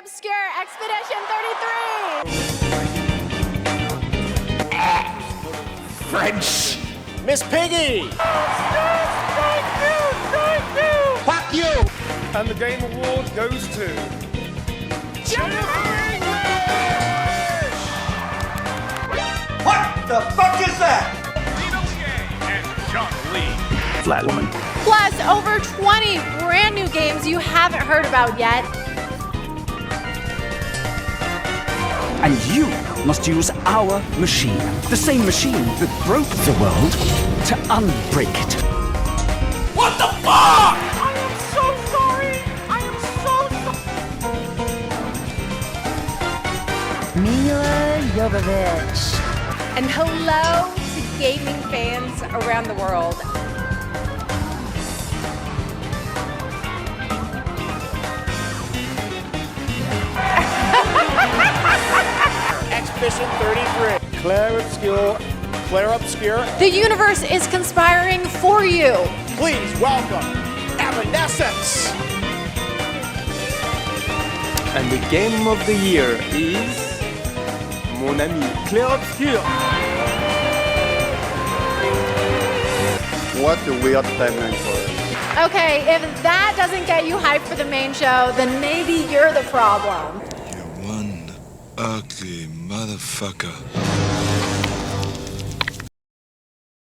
Obscur, Expedition 33! French! Miss Piggy! Thank you! Fuck you! And the Game Award goes to... Jennifer English! What the fuck is that? And John Lee. Flat woman. Plus, over 20 brand new games you haven't heard about yet. And you must use our machine, the same machine that broke the world, to unbreak it. What the fuck? I am so sorry! I am so sorry! Mila Jovovich. And hello to gaming fans around the world. Expedition 33. Clair Obscur. The universe is conspiring for you. Please welcome Evanescence. And the game of the year is... Mon ami, Clair Obscur. What a weird timeline for us. Okay, if that doesn't get you hyped for the main show, then maybe you're the problem. You one ugly motherfucker.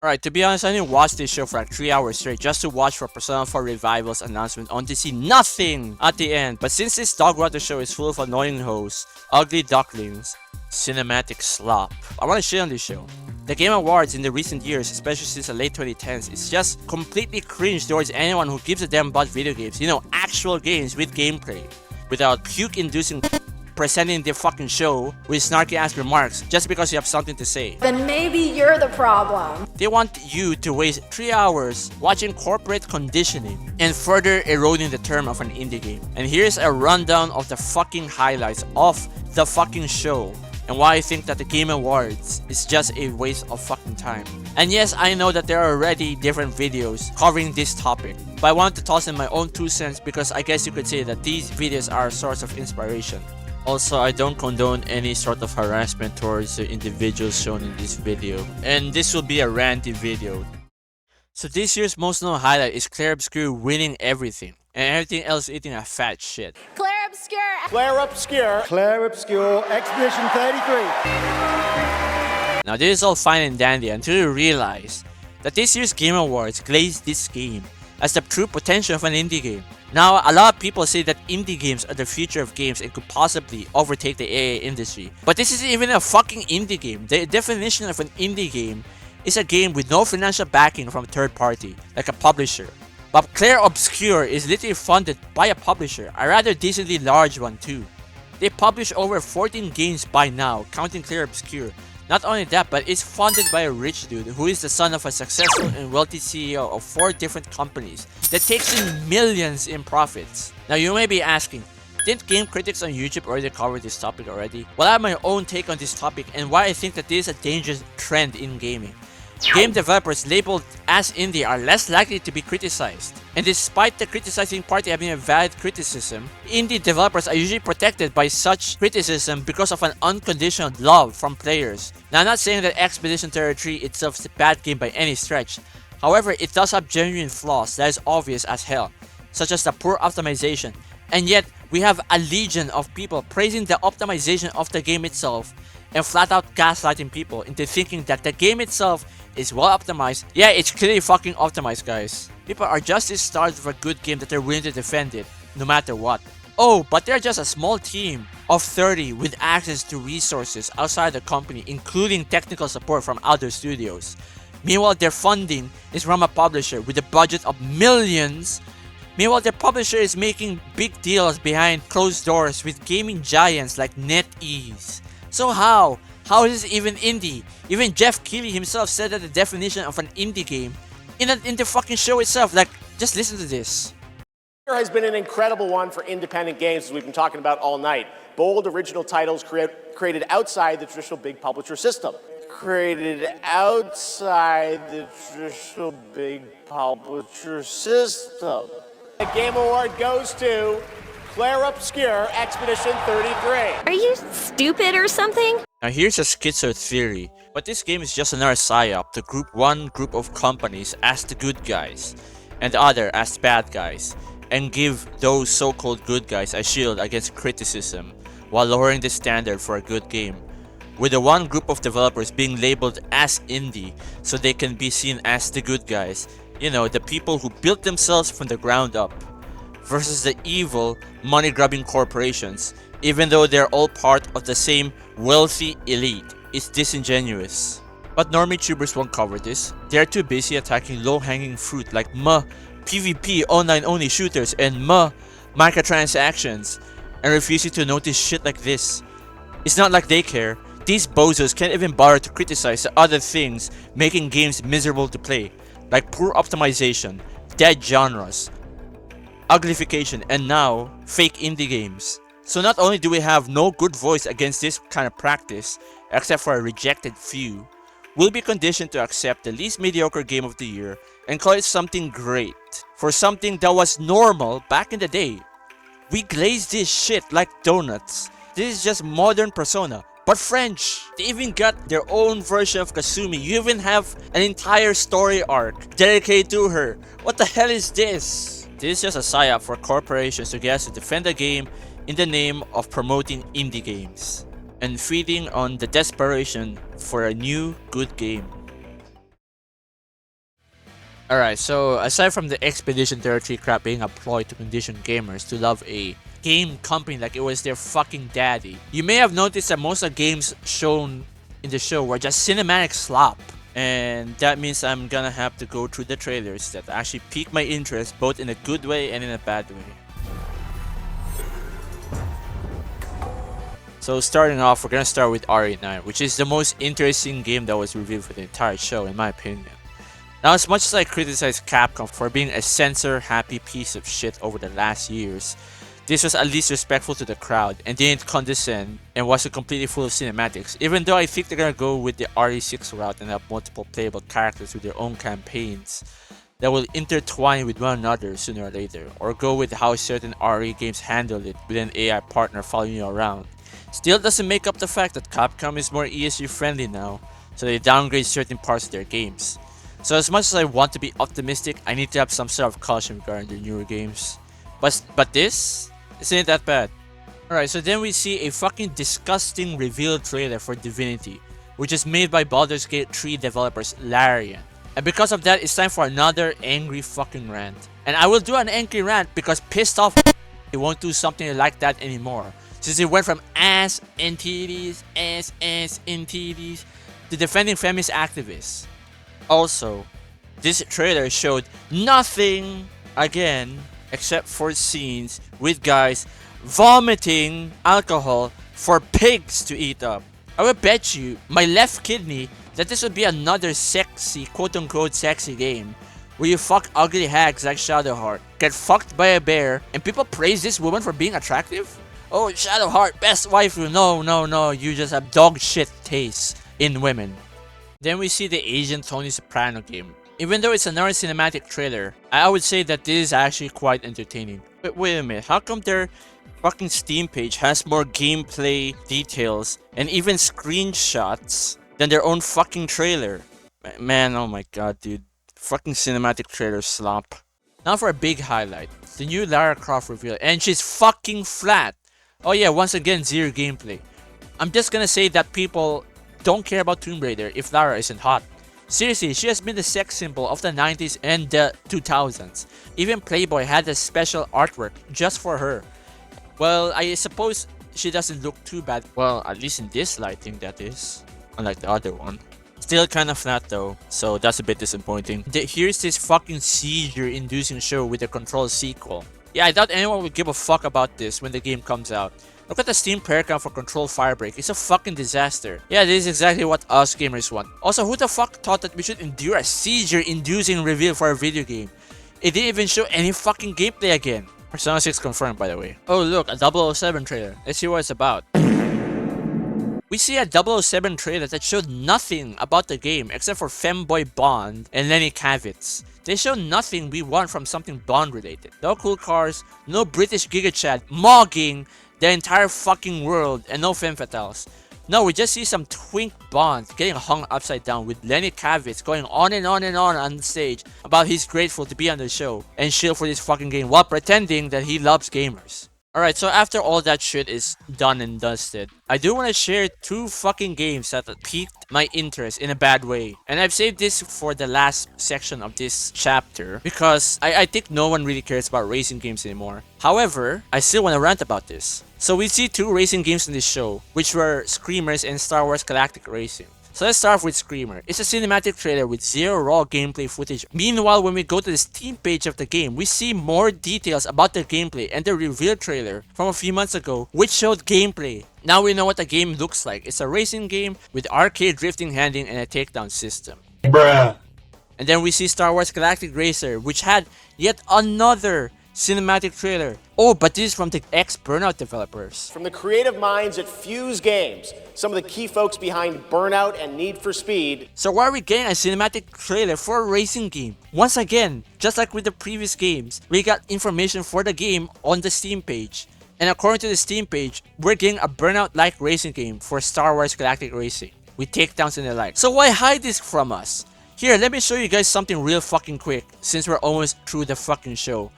Alright, to be honest, I didn't watch this show for like 3 hours straight just to watch for Persona 4 Revival's announcement only to see nothing at the end. But since this dog water show is full of annoying hosts, ugly ducklings, cinematic slop, I want to shit on this show. The Game Awards in the recent years, especially since the late 2010s, is just completely cringe towards anyone who gives a damn about video games. You know, actual games with gameplay, without puke-inducing presenting the fucking show with snarky ass remarks just because you have something to say. Then maybe you're the problem. They want you to waste 3 hours watching corporate conditioning and further eroding the term of an indie game. And here's a rundown of the fucking highlights of the fucking show and why I think that the Game Awards is just a waste of fucking time. And yes, I know that there are already different videos covering this topic, but I wanted to toss in my own 2 cents because I guess you could say that these videos are a source of inspiration. Also, I don't condone any sort of harassment towards the individuals shown in this video. And this will be a ranty video. So this year's most known highlight is Clair Obscur winning everything, and everything else eating a fat shit. Clair Obscur. Clair Obscur. Clair Obscur, Expedition 33. Now this is all fine and dandy until you realize that this year's Game Awards glazed this game as the true potential of an indie game. Now, a lot of people say that indie games are the future of games and could possibly overtake the AA industry. But this isn't even a fucking indie game. The definition of an indie game is a game with no financial backing from a third party, like a publisher. But Clair Obscur is literally funded by a publisher, a rather decently large one too. They publish over 14 games by now, counting Clair Obscur. Not only that, but it's funded by a rich dude who is the son of a successful and wealthy CEO of 4 different companies that takes in millions in profits. Now you may be asking, didn't game critics on YouTube already cover this topic already? Well, I have my own take on this topic and why I think that this is a dangerous trend in gaming. Game developers labeled as indie are less likely to be criticized. And despite the criticizing party having a valid criticism, indie developers are usually protected by such criticism because of an unconditional love from players. Now, I'm not saying that Expedition 33 itself is a bad game by any stretch. However, it does have genuine flaws that is obvious as hell, such as the poor optimization. And yet, we have a legion of people praising the optimization of the game itself and flat out gaslighting people into thinking that the game itself is well optimized. Yeah, it's clearly fucking optimized, guys. People are just as starved for a good game that they're willing to defend it, no matter what. Oh, but they're just a small team of 30 with access to resources outside the company, including technical support from other studios. Meanwhile, their funding is from a publisher with a budget of millions. Meanwhile, their publisher is making big deals behind closed doors with gaming giants like NetEase. So how? How is this even indie? Even Jeff Keighley himself said that the definition of an indie game in the fucking show itself. Like, just listen to this. Has been an incredible one for independent games, as we've been talking about all night. Bold original titles created outside the traditional big publisher system. Created outside the traditional big publisher system. The Game Award goes to Clair Obscur Expedition 33. Are you stupid or something? Now here's a schizo theory, but this game is just another psyop to group one group of companies as the good guys, and the other as bad guys, and give those so-called good guys a shield against criticism, while lowering the standard for a good game. With the one group of developers being labeled as indie, so they can be seen as the good guys, you know, the people who built themselves from the ground up, versus the evil, money-grubbing corporations, even though they're all part of the same wealthy elite. It's disingenuous. But normie tubers won't cover this. They're too busy attacking low-hanging fruit like PvP online-only shooters and microtransactions, and refusing to notice shit like this. It's not like they care. These bozos can't even bother to criticize the other things making games miserable to play, like poor optimization, dead genres, uglification, and now fake indie games. So not only do we have no good voice against this kind of practice, except for a rejected few, we'll be conditioned to accept the least mediocre game of the year and call it something great for something that was normal back in the day. We glaze this shit like donuts. This is just modern Persona, but French. They even got their own version of Kasumi. You even have an entire story arc dedicated to her. What the hell is this? This is just a psyop for corporations to get us to defend the game in the name of promoting indie games and feeding on the desperation for a new good game. Alright, so aside from the Expedition 33 crap being a ploy to condition gamers to love a game company like it was their fucking daddy, you may have noticed that most of the games shown in the show were just cinematic slop. And that means I'm gonna have to go through the trailers that actually pique my interest both in a good way and in a bad way. So starting off, we're gonna start with RE9, which is the most interesting game that was revealed for the entire show in my opinion. Now, as much as I criticize Capcom for being a censor-happy piece of shit over the last years, this was at least respectful to the crowd and didn't condescend and wasn't completely full of cinematics, even though I think they're gonna go with the RE6 route and have multiple playable characters with their own campaigns that will intertwine with one another sooner or later, or go with how certain RE games handle it with an AI partner following you around. Still doesn't make up the fact that Capcom is more ESG friendly now, so they downgrade certain parts of their games. So as much as I want to be optimistic, I need to have some sort of caution regarding their newer games. But this isn't that bad. Alright, so then we see a fucking disgusting reveal trailer for Divinity, which is made by Baldur's Gate 3 developers Larian. And because of that, it's time for another angry fucking rant. And I will do an angry rant because pissed off they won't do something like that anymore. Since it went from ass and titties to defending feminist activists. Also, this trailer showed nothing again except for scenes with guys vomiting alcohol for pigs to eat up. I will bet you my left kidney that this would be another sexy, quote-unquote sexy game where you fuck ugly hags like Shadowheart, get fucked by a bear, and people praise this woman for being attractive? Oh, Shadowheart, best waifu. No, you just have dog shit taste in women. Then we see the Asian Tony Soprano game. Even though it's another cinematic trailer, I would say that this is actually quite entertaining. But wait a minute, how come their fucking Steam page has more gameplay details and even screenshots than their own fucking trailer? Man, oh my god, dude. Fucking cinematic trailer slop. Now for a big highlight. The new Lara Croft reveal, and she's fucking flat. Oh yeah, once again, zero gameplay. I'm just gonna say that people don't care about Tomb Raider if Lara isn't hot. Seriously, she has been the sex symbol of the 90s and the 2000s. Even Playboy had a special artwork just for her. Well, I suppose she doesn't look too bad. Well, at least in this lighting, that is. Unlike the other one. Still kind of flat though, so that's a bit disappointing. Here's this fucking seizure-inducing show with a Control sequel. Yeah, I doubt anyone would give a fuck about this when the game comes out. Look at the Steam player count for Control Firebreak. It's a fucking disaster. Yeah, this is exactly what us gamers want. Also, who the fuck thought that we should endure a seizure-inducing reveal for a video game? It didn't even show any fucking gameplay again. Persona 6 confirmed, by the way. Oh look, a 007 trailer. Let's see what it's about. We see a 007 trailer that showed nothing about the game except for Femboy Bond and Lenny Kravitz. They show nothing we want from something Bond related. No cool cars, no British Giga Chad mogging the entire fucking world, and no femme fatales. No, we just see some twink Bond getting hung upside down with Lenny Kravitz going on and on and on stage about he's grateful to be on the show and chill for this fucking game while pretending that he loves gamers. Alright, so after all that shit is done and dusted, I do want to share 2 fucking games that piqued my interest in a bad way. And I've saved this for the last section of this chapter because I think no one really cares about racing games anymore. However, I still want to rant about this. So we see 2 racing games in this show, which were Screamers and Star Wars Galactic Racing. So let's start off with Screamer. It's a cinematic trailer with 0 raw gameplay footage. Meanwhile, when we go to the Steam page of the game, we see more details about the gameplay and the reveal trailer from a few months ago, which showed gameplay. Now we know what the game looks like. It's a racing game with arcade drifting handling and a takedown system. Bruh. And then we see Star Wars Galactic Racer, which had yet another cinematic trailer. Oh, but this is from the ex-Burnout developers. From the creative minds at Fuse Games, some of the key folks behind Burnout and Need for Speed. So why are we getting a cinematic trailer for a racing game? Once again, just like with the previous games, we got information for the game on the Steam page. And according to the Steam page, we're getting a Burnout-like racing game for Star Wars Galactic Racing with takedowns and the like. So why hide this from us? Here, let me show you guys something real fucking quick since we're almost through the fucking show.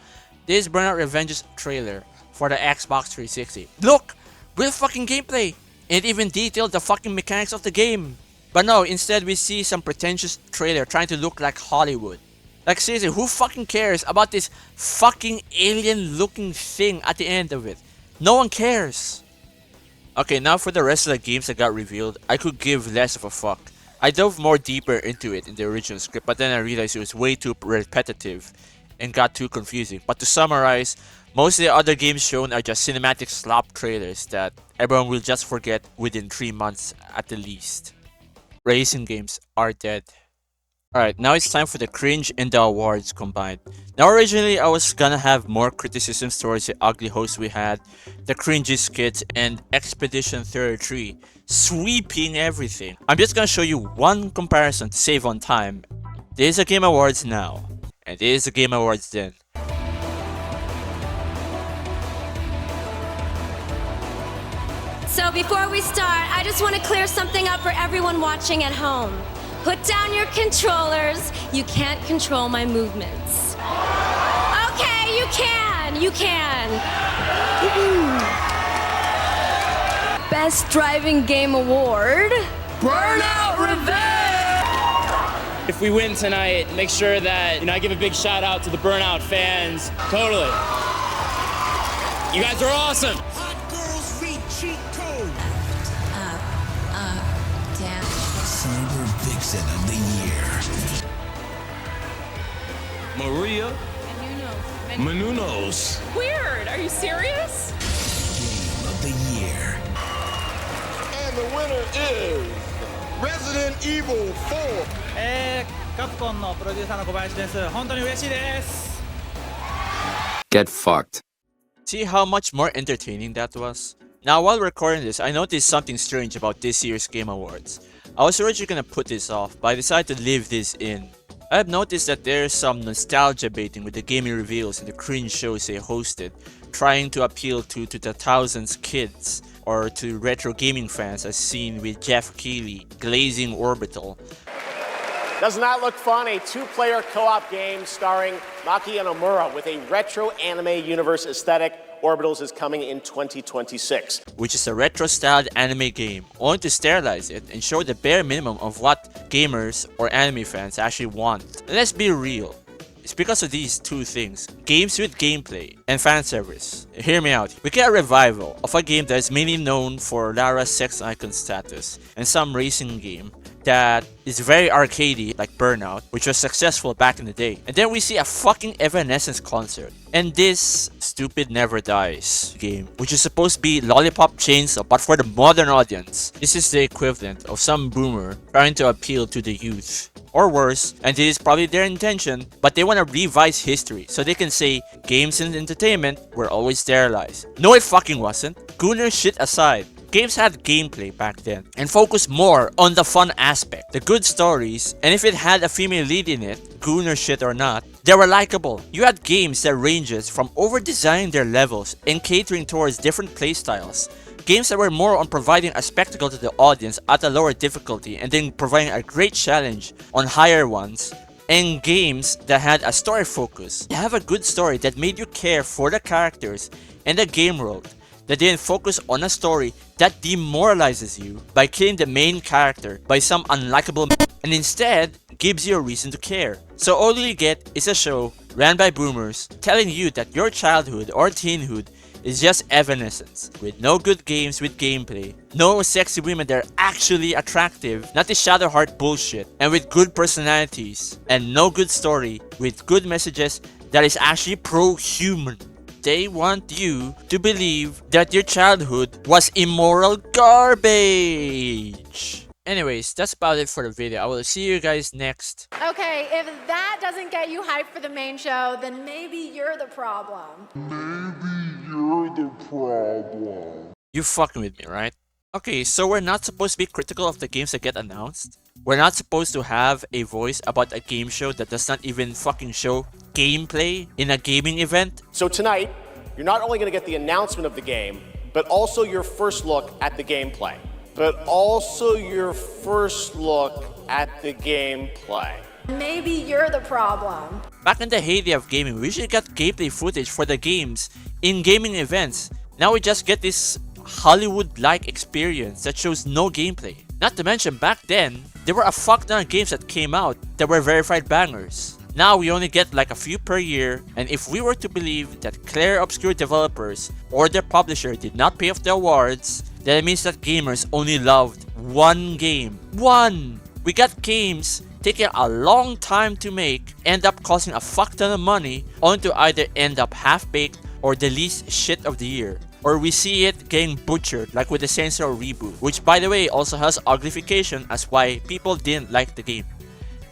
This is Burnout Revenge's trailer for the Xbox 360. Look! Real fucking gameplay! It even detailed the fucking mechanics of the game. But no, instead we see some pretentious trailer trying to look like Hollywood. Like seriously, who fucking cares about this fucking alien looking thing at the end of it? No one cares! Okay, now for the rest of the games that got revealed, I could give less of a fuck. I dove more deeper into it in the original script, but then I realized it was way too repetitive and got too confusing. But to summarize, most of the other games shown are just cinematic slop trailers that everyone will just forget within 3 months at the least. Racing games are dead. Alright, now it's time for the cringe and the awards combined. Now originally I was gonna have more criticisms towards the ugly host we had, the cringy skits, and Expedition 33 sweeping everything. I'm just gonna show you one comparison to save on time. There's a Game Awards now, and there's a Game Awards then. So before we start, I just want to clear something up for everyone watching at home. Put down your controllers. You can't control my movements. Okay, you can. You can. Best Driving Game Award. Burnout Revenge! If we win tonight, make sure that, I give a big shout out to the Burnout fans. Totally. You guys are awesome. Hot girls read cheat code. Damn. Cyber Vixen of the Year. Maria Menounos. Weird. Are you serious? Game of the Year. And the winner is Resident Evil 4. カプコンのプロデューサーの小林です。本当に嬉しいです。Get fucked. See how much more entertaining that was? Now while recording this, I noticed something strange about this year's Game Awards. I was originally gonna put this off, but I decided to leave this in. I have noticed that there's some nostalgia baiting with the gaming reveals and the cringe shows they hosted, trying to appeal to the thousands kids, or to retro gaming fans as seen with Jeff Keighley glazing Orbital. Doesn't that look fun? A 2-player co-op game starring Maki and Omura with a retro anime universe aesthetic. Orbitals is coming in 2026. Which is a retro-styled anime game, only to sterilize it and show the bare minimum of what gamers or anime fans actually want. And let's be real, it's because of these 2 things, games with gameplay and fan service. Hear me out. We get a revival of a game that is mainly known for Lara's sex icon status, and some racing game that is very arcadey like Burnout, which was successful back in the day. And then we see a fucking Evanescence concert. And this Stupid Never Dies game, which is supposed to be Lollipop Chainsaw, but for the modern audience. This is the equivalent of some boomer trying to appeal to the youth. Or worse, and this is probably their intention, but they want to revise history so they can say games and entertainment were always sterilized. No, it fucking wasn't. Gooner shit aside. Games had gameplay back then and focused more on the fun aspect, the good stories, and if it had a female lead in it, goon or shit or not, they were likable. You had games that ranges from over-designing their levels and catering towards different playstyles. Games that were more on providing a spectacle to the audience at a lower difficulty and then providing a great challenge on higher ones. And games that had a story focus. You have a good story that made you care for the characters and the game world, that didn't focus on a story that demoralizes you by killing the main character by some unlikable and instead gives you a reason to care. So all you get is a show ran by boomers telling you that your childhood or teenhood is just evanescence, with no good games with gameplay, no sexy women that are actually attractive, not the shadow heart bullshit, and with good personalities, and no good story with good messages that is actually pro-human. They want you to believe that your childhood was immoral garbage. Anyways, that's about it for the video. I will see you guys next. Okay, if that doesn't get you hyped for the main show, then maybe you're the problem. You fucking with me, right? Okay, so we're not supposed to be critical of the games that get announced. We're not supposed to have a voice about a game show that does not even fucking show gameplay in a gaming event. So tonight, you're not only going to get the announcement of the game, but also your first look at the gameplay. Maybe you're the problem. Back in the heyday of gaming, we usually got gameplay footage for the games in gaming events. Now we just get this Hollywood-like experience that shows no gameplay. Not to mention, back then, there were a fuck ton of games that came out that were verified bangers. Now we only get like a few per year, and if we were to believe that Clair Obscur developers or their publisher did not pay off the awards, then it means that gamers only loved one game. One! We got games taking a long time to make, end up costing a fuck ton of money, only to either end up half-baked or the least shit of the year. Or we see it getting butchered like with the Saints Row reboot, which by the way also has uglification as why people didn't like the game.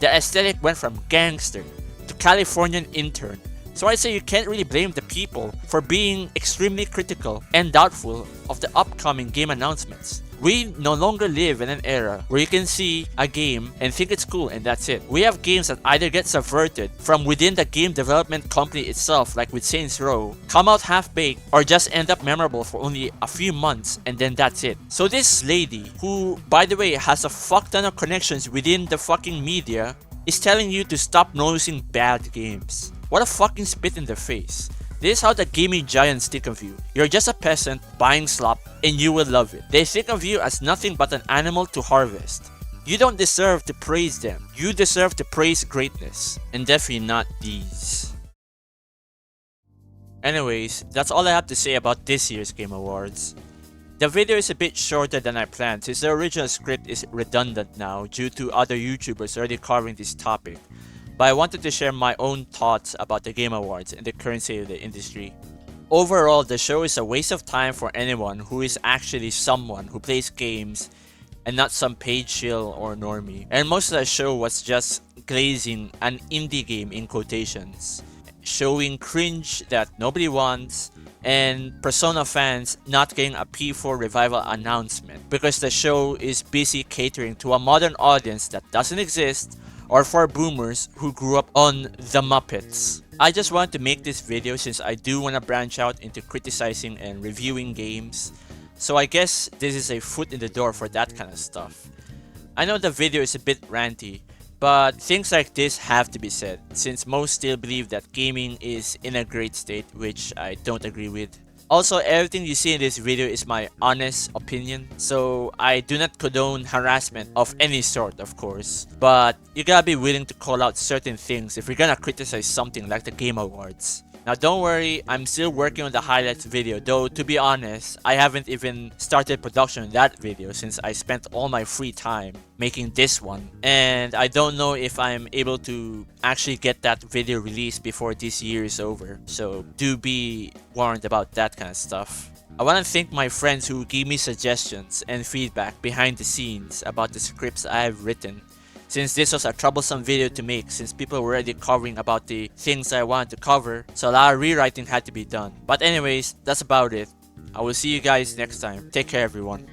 The aesthetic went from gangster to Californian intern, so I'd say you can't really blame the people for being extremely critical and doubtful of the upcoming game announcements. We no longer live in an era where you can see a game and think it's cool and that's it. We have games that either get subverted from within the game development company itself, like with Saints Row, come out half-baked, or just end up memorable for only a few months and then that's it. So this lady, who by the way has a fuck ton of connections within the fucking media, is telling you to stop noticing bad games. What a fucking spit in the face. This is how the gaming giants think of you. You're just a peasant buying slop and you will love it. They think of you as nothing but an animal to harvest. You don't deserve to praise them. You deserve to praise greatness. And definitely not these. Anyways, that's all I have to say about this year's Game Awards. The video is a bit shorter than I planned since the original script is redundant now due to other YouTubers already covering this topic. But I wanted to share my own thoughts about the Game Awards and the current state of the industry. Overall, the show is a waste of time for anyone who is actually someone who plays games and not some paid shill or normie. And most of the show was just glazing an indie game in quotations, showing cringe that nobody wants, and Persona fans not getting a P4 revival announcement because the show is busy catering to a modern audience that doesn't exist, or for boomers who grew up on The Muppets. I just wanted to make this video since I do want to branch out into criticizing and reviewing games, so I guess this is a foot in the door for that kind of stuff. I know the video is a bit ranty, but things like this have to be said since most still believe that gaming is in a great state, which I don't agree with. Also, everything you see in this video is my honest opinion, so I do not condone harassment of any sort, of course. But you gotta be willing to call out certain things if you're gonna criticize something like the Game Awards. Now don't worry, I'm still working on the highlights video, though to be honest, I haven't even started production on that video since I spent all my free time making this one. And I don't know if I'm able to actually get that video released before this year is over, so do be warned about that kind of stuff. I want to thank my friends who gave me suggestions and feedback behind the scenes about the scripts I have written, since this was a troublesome video to make since people were already covering about the things I wanted to cover, so a lot of rewriting had to be done. But anyways, that's about it. I will see you guys next time. Take care, everyone.